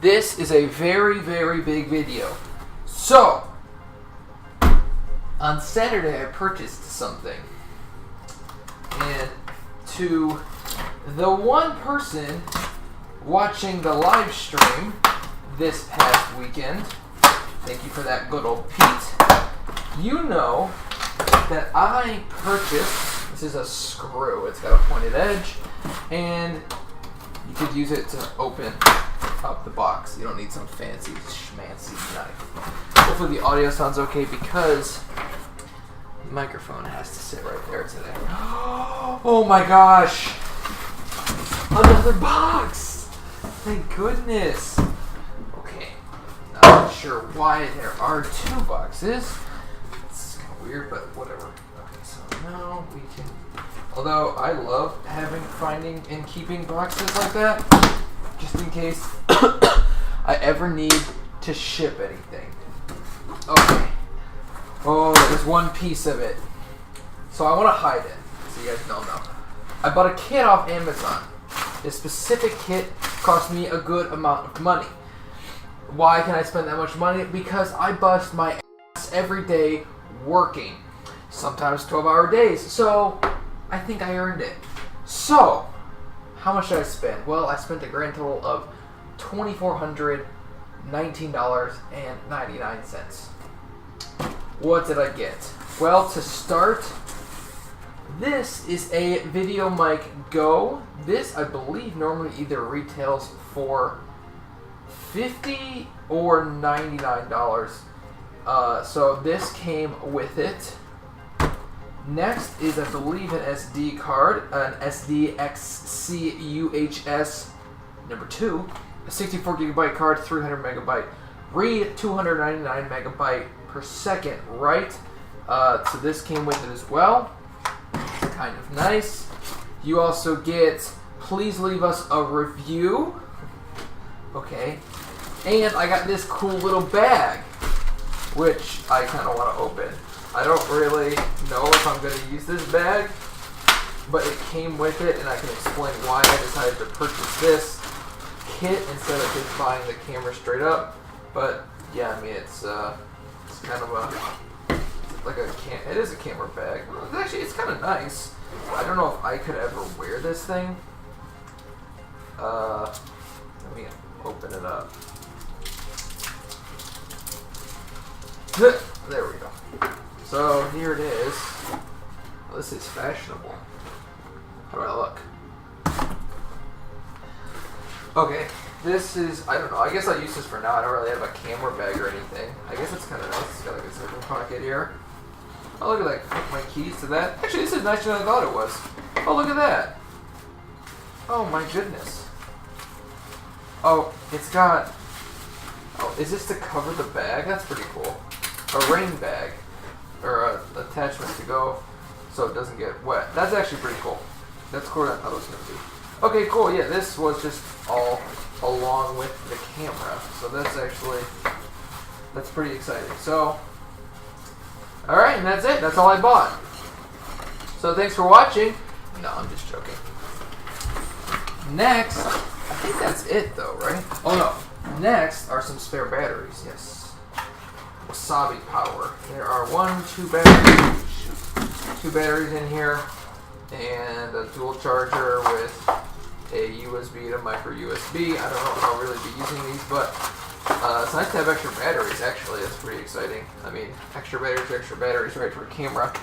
this is a very, very big video. So, on Saturday I purchased something. And to the one person watching the live stream this past weekend, thank you for that, good old Pete, you know that I purchased, this is a screw, it's got a pointed edge, and you could use it to open up the box. You don't need some fancy schmancy knife. Hopefully the audio sounds okay because the microphone has to sit right there today. Oh my gosh! Another box! Thank goodness! Okay, not sure why there are two boxes. It's kind of weird, but whatever. Okay, so now we can... Although I love finding and keeping boxes like that, just in case I ever need to ship anything. Okay. Oh, there's one piece of it. So I want to hide it, so you guys don't know. I bought a kit off Amazon. This specific kit cost me a good amount of money. Why can I spend that much money? Because I bust my ass every day working. Sometimes 12-hour days. So I think I earned it. So, how much did I spend? Well, I spent a grand total of $2,419.99. What did I get? Well, to start, this is a Video Mic Go. This, I believe, normally either retails for $50 or $99. So this came with it. Next is, I believe, an SD card, an SDXC-UHS number 2, a 64 gigabyte card, 300 megabyte read, 299 megabyte per second write. So this came with it as well. Kind of nice. You also get, please leave us a review. Okay. And I got this cool little bag, which I kind of want to open. I don't really know if I'm going to use this bag, but it came with it, and I can explain why I decided to purchase this kit instead of just buying the camera straight up. But yeah, I mean, it's kind of it is a camera bag. Actually, it's kind of nice. I don't know if I could ever wear this thing. Let me open it up. There we go. So here it is. Oh, this is fashionable. How do I look? Okay, this is, I don't know, I guess I'll use this for now. I don't really have a camera bag or anything. I guess it's kind of nice. It's got like a zipper pocket here. Oh, look at that. Put my keys to that. Actually, this is nicer than I thought it was. Oh, look at that. Oh my goodness. Oh, it's got, oh, is this to cover the bag? That's pretty cool. A rain bag. Or an attachment to go so it doesn't get wet. That's actually pretty cool. That's cooler than I thought it was going to be. Okay, cool. Yeah, this was just all along with the camera. So that's pretty exciting. So, alright, and that's it. That's all I bought. So thanks for watching. No, I'm just joking. Next, I think that's it though, right? Oh no. Next are some spare batteries, yes. Wasabi power. There are two batteries in here, and a dual charger with a USB to micro USB. I don't know if I'll really be using these, but it's nice to have extra batteries. Actually, that's pretty exciting. I mean, extra batteries, right, for a camera.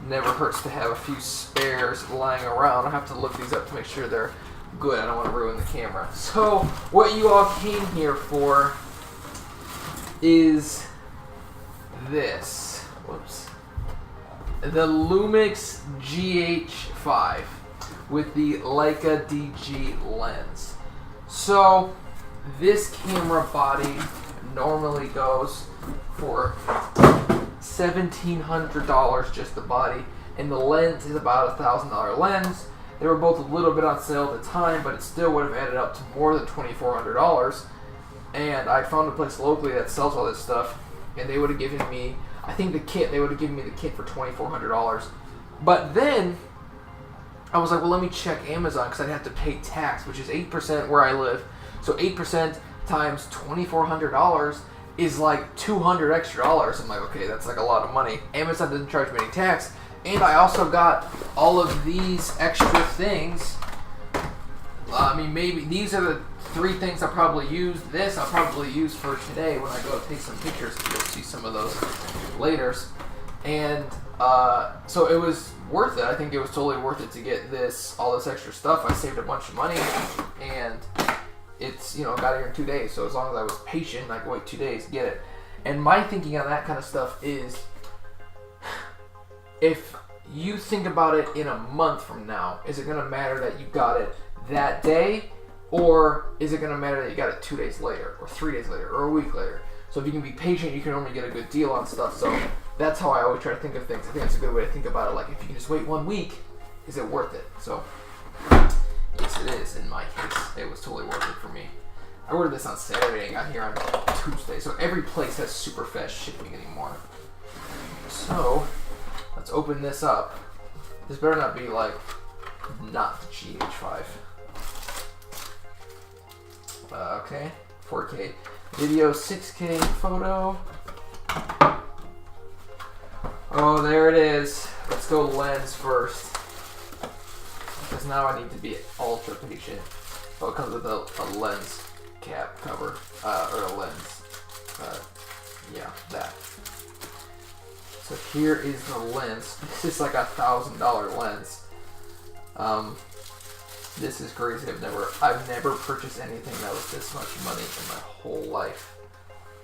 Never hurts to have a few spares lying around. I have to look these up to make sure they're good. I don't want to ruin the camera. So, what you all came here for is this. Whoops. The Lumix GH5 with the Leica DG lens. So, this camera body normally goes for $1,700 just the body, and the lens is about a $1,000 lens. They were both a little bit on sale at the time, but it still would have added up to more than $2,400. And I found a place locally that sells all this stuff, and they would have given me, I think they would have given me the kit for $2,400. But then I was like, well, let me check Amazon because I'd have to pay tax, which is 8% where I live. So 8% times $2,400 is like $200 extra. I'm like, okay, that's like a lot of money. Amazon doesn't charge me any tax, and I also got all of these extra things. I mean, maybe these are the 3 things I'll probably use. This I'll probably use for today when I go take some pictures. You'll see some of those later. And so it was worth it. I think it was totally worth it to get all this extra stuff. I saved a bunch of money, and it's, got here in 2 days. So as long as I was patient, I could wait 2 days to get it. And my thinking on that kind of stuff is, if you think about it in a month from now, is it going to matter that you got it that day, or is it going to matter that you got it 2 days later, or 3 days later, or a week later? So if you can be patient, you can only get a good deal on stuff. So that's how I always try to think of things. I think it's a good way to think about it. Like, if you can just wait 1 week, is it worth it? So yes, it is. In my case, it was totally worth it for me. I ordered this on Saturday and got here on Tuesday. So every place has super fast shipping anymore. So let's open this up. This better not be like not the GH5. Okay, 4K video, 6K photo. Oh, there it is. Let's go lens first, because now I need to be ultra patient. Oh, it comes with a lens cap cover, or a lens. Yeah, that. So here is the lens. This is like $1,000 lens. This is crazy. I've never purchased anything that was this much money in my whole life.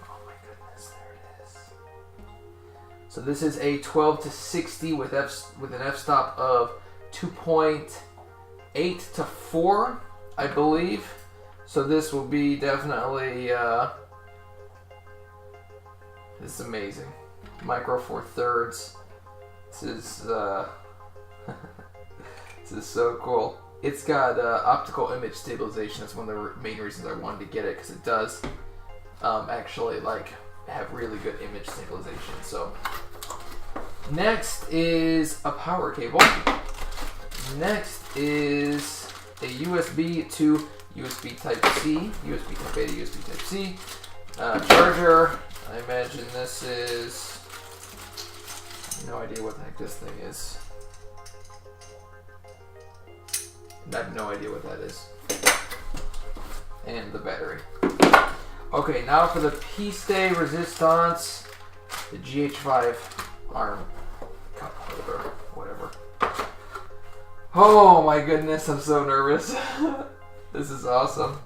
Oh my goodness, there it is. So this is a 12 to 60 with an f-stop of 2.8 to 4, I believe. So this will be definitely this is amazing. Micro Four Thirds. This is this is so cool. It's got optical image stabilization. That's one of the main reasons I wanted to get it, because it does actually have really good image stabilization. So next is a power cable. Next is a USB to USB Type-C, USB Type-A to USB Type-C charger. I imagine this is, no idea what the heck this thing is. I have no idea what that is. And the battery. Okay, now for the piece de resistance, the GH5 arm cup holder, whatever. Oh my goodness, I'm so nervous. This is awesome.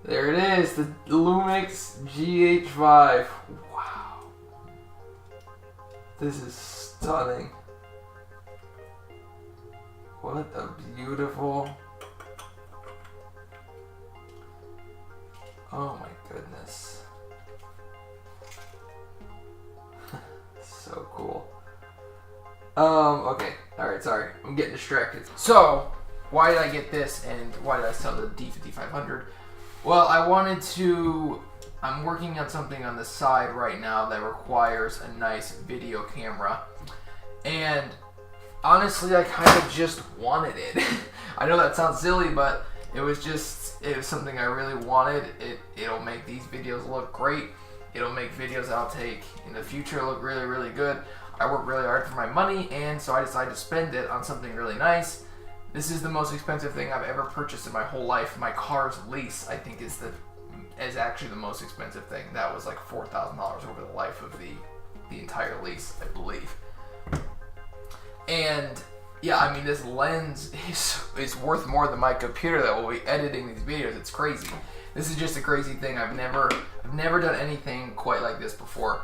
There it is, the Lumix GH5. Wow. This is stunning. What a beautiful... Oh my goodness. So cool. Okay. Alright, sorry. I'm getting distracted. So, why did I get this, and why did I sell the D5500? Well, I'm working on something on the side right now that requires a nice video camera. And honestly, I kind of just wanted it. I know that sounds silly, but it was something I really wanted. It'll make these videos look great. It'll make videos that I'll take in the future look really, really good. I work really hard for my money, and so I decided to spend it on something really nice. This is the most expensive thing I've ever purchased in my whole life. My car's lease, I think, is actually the most expensive thing. That was like $4,000 over the life of the entire lease, I believe. And yeah, I mean, this lens is worth more than my computer that will be editing these videos. It's crazy. This is just a crazy thing. I've never done anything quite like this before,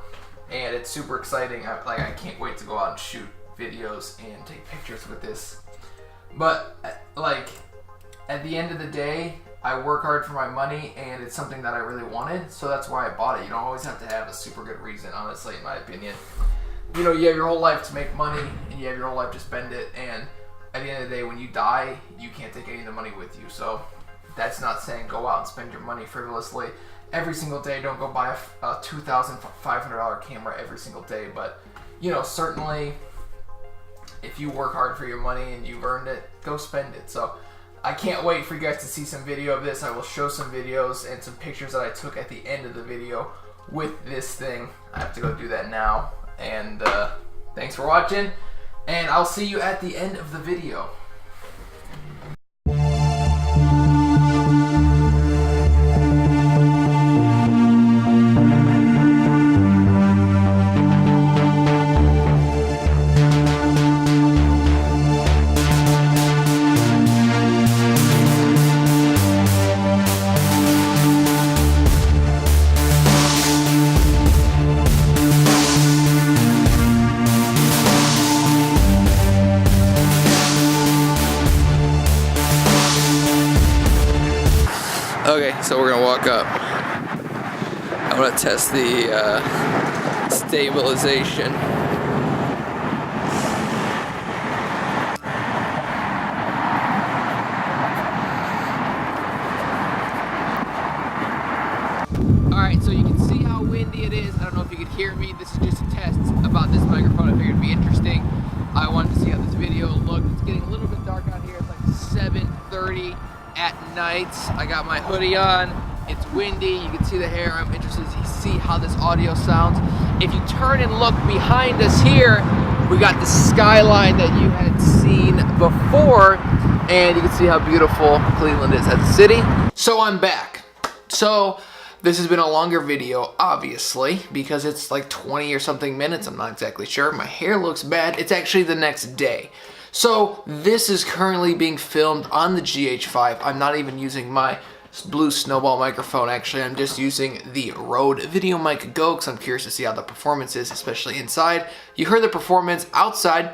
and it's super exciting. I can't wait to go out and shoot videos and take pictures with this. But at the end of the day, I work hard for my money, and it's something that I really wanted, so that's why I bought it. You don't always have to have a super good reason, honestly, in my opinion. You know, you have your whole life to make money, and you have your whole life to spend it, and at the end of the day, when you die, you can't take any of the money with you. So that's not saying go out and spend your money frivolously every single day. Don't go buy a $2,500 camera every single day, but, you know, certainly if you work hard for your money and you've earned it, go spend it. So I can't wait for you guys to see some video of this. I will show some videos and some pictures that I took at the end of the video with this thing. I have to go do that now. And thanks for watching, and I'll see you at the end of the video. Okay, so we're gonna walk up. I'm gonna test the stabilization. Alright, so you can see how windy it is. I don't know if you could hear me. This is just a test about this microphone. I figured it'd be interesting. I wanted to see how this video looked. It's getting a little bit dark out here. It's like 7:30 at night. I got my hoodie on. It's windy. You can see the hair. I'm interested to see how this audio sounds. If you turn and look behind us here, we got the skyline that you had seen before, and you can see how beautiful Cleveland is as a city. So I'm back. So this has been a longer video, obviously, because it's like 20 or something minutes. I'm not exactly sure. My hair looks bad. It's actually the next day. So this is currently being filmed on the GH5. I'm not even using my Blue Snowball microphone. Actually, I'm just using the Rode VideoMic Go because I'm curious to see how the performance is, especially inside. You heard the performance outside.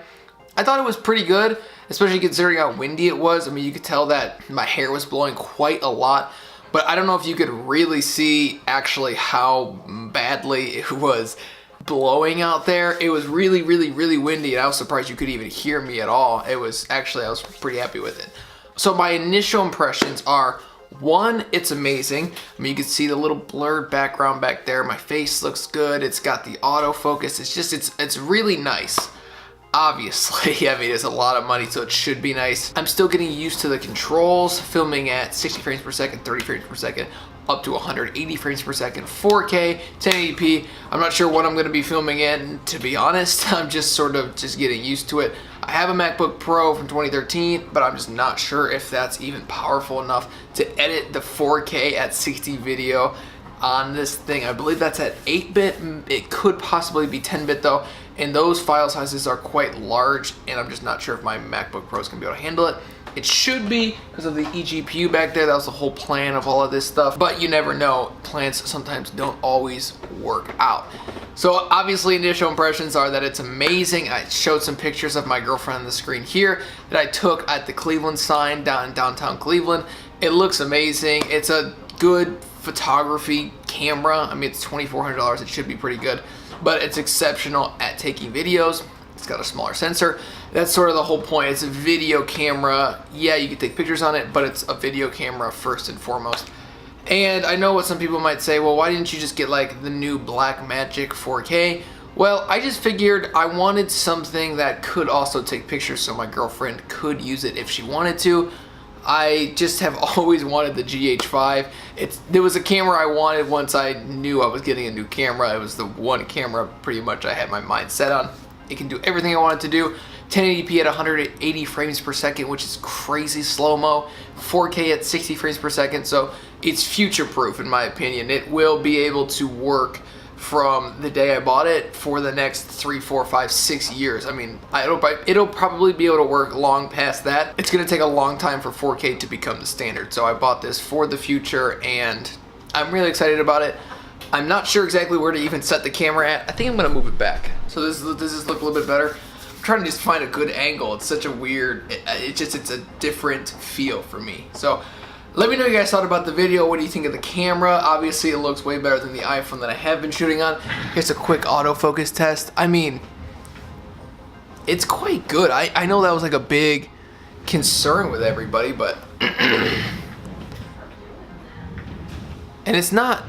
I thought it was pretty good, especially considering how windy it was. I mean, you could tell that my hair was blowing quite a lot, but I don't know if you could really see actually how badly it was blowing out there. It was really windy, and I was surprised you could even hear me at all. It was actually, I was pretty happy with it. So my initial impressions are, one, it's amazing. I mean, you can see the little blurred background back there. My face looks good. It's got the autofocus. It's just, it's really nice. Obviously, I mean, it's a lot of money, so it should be nice. I'm still getting used to the controls, filming at 60 frames per second, 30 frames per second, up to 180 frames per second, 4K, 1080p. I'm not sure what I'm going to be filming in, to be honest. I'm just sort of just getting used to it. I have a MacBook Pro from 2013, but I'm just not sure if that's even powerful enough to edit the 4K at 60 video on this thing. I believe that's at 8-bit. It could possibly be 10-bit though, and those file sizes are quite large, and I'm just not sure if my MacBook Pro is going to be able to handle it. It should be, because of the eGPU back there. That was the whole plan of all of this stuff, but you never know. Plans sometimes don't always work out. So obviously initial impressions are that it's amazing. I showed some pictures of my girlfriend on the screen here that I took at the Cleveland sign down in downtown Cleveland. It looks amazing. It's a good photography camera. I mean, it's $2,400. It should be pretty good, but it's exceptional at taking videos. It's got a smaller sensor. That's sort of the whole point. It's a video camera. Yeah, you can take pictures on it, but it's a video camera first and foremost. And I know what some people might say, well, why didn't you just get like the new Blackmagic 4K? Well, I just figured I wanted something that could also take pictures so my girlfriend could use it if she wanted to. I just have always wanted the GH5. There was a camera I wanted once I knew I was getting a new camera. It was the one camera pretty much I had my mind set on. It can do everything I want it to do. 1080p at 180 frames per second, which is crazy slow-mo. 4K at 60 frames per second, so it's future-proof in my opinion. It will be able to work from the day I bought it for the next 3, 4, 5, 6 years. I mean, it'll probably be able to work long past that. It's gonna take a long time for 4K to become the standard, so I bought this for the future, and I'm really excited about it. I'm not sure exactly where to even set the camera at. I think I'm gonna move it back. So does this look a little bit better? I'm trying to just find a good angle. It's such a weird, it's a different feel for me. So let me know what you guys thought about the video. What do you think of the camera? Obviously it looks way better than the iPhone that I have been shooting on. Here's a quick autofocus test. I mean, it's quite good. I know that was like a big concern with everybody, but and it's not.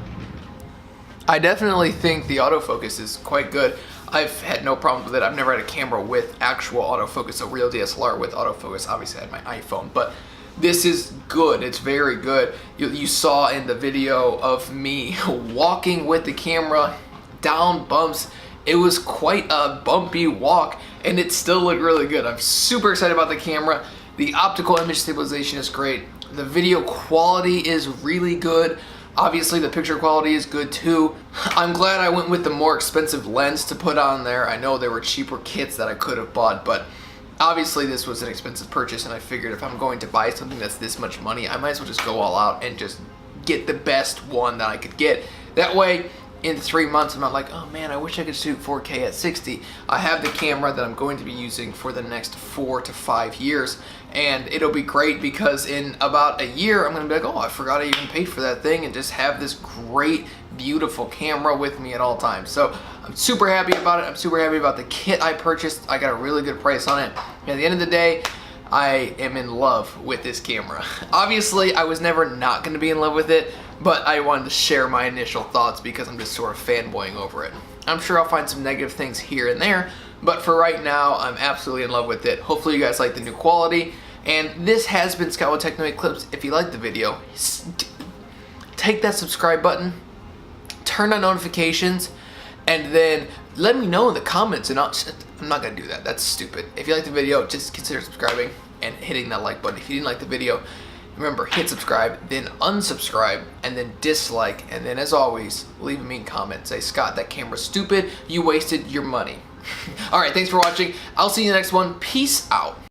I definitely think the autofocus is quite good. I've had no problem with it. I've never had a camera with actual autofocus, a real DSLR with autofocus. Obviously I had my iPhone, but This is good. It's very good. You saw in the video of me walking with the camera down bumps. It was quite a bumpy walk, and it still looked really good. I'm super excited about the camera. The optical image stabilization is great. The video quality is really good. Obviously, the picture quality is good too. I'm glad I went with the more expensive lens to put on there. I know there were cheaper kits that I could have bought, but obviously this was an expensive purchase, and I figured if I'm going to buy something that's this much money, I might as well just go all out and just get the best one that I could get. That way, in 3 months, I'm not like, oh man, I wish I could shoot 4K at 60. I have the camera that I'm going to be using for the next 4 to 5 years, and it'll be great because in about a year, I'm gonna be like, oh, I forgot I even paid for that thing, and just have this great, beautiful camera with me at all times. So I'm super happy about it. I'm super happy about the kit I purchased. I got a really good price on it. And at the end of the day, I am in love with this camera. Obviously, I was never not gonna be in love with it, but I wanted to share my initial thoughts because I'm just sort of fanboying over it. I'm sure I'll find some negative things here and there, but for right now, I'm absolutely in love with it. Hopefully you guys like the new quality, and this has been Scott with Techno Eclipse. If you liked the video, take that subscribe button, turn on notifications, and then let me know in the comments, and I'm not gonna do that, that's stupid. If you like the video, just consider subscribing and hitting that like button. If you didn't like the video, remember, hit subscribe, then unsubscribe, and then dislike, and then as always, leave a mean comment. Say, Scott, that camera's stupid, you wasted your money. Alright, thanks for watching. I'll see you in the next one. Peace out.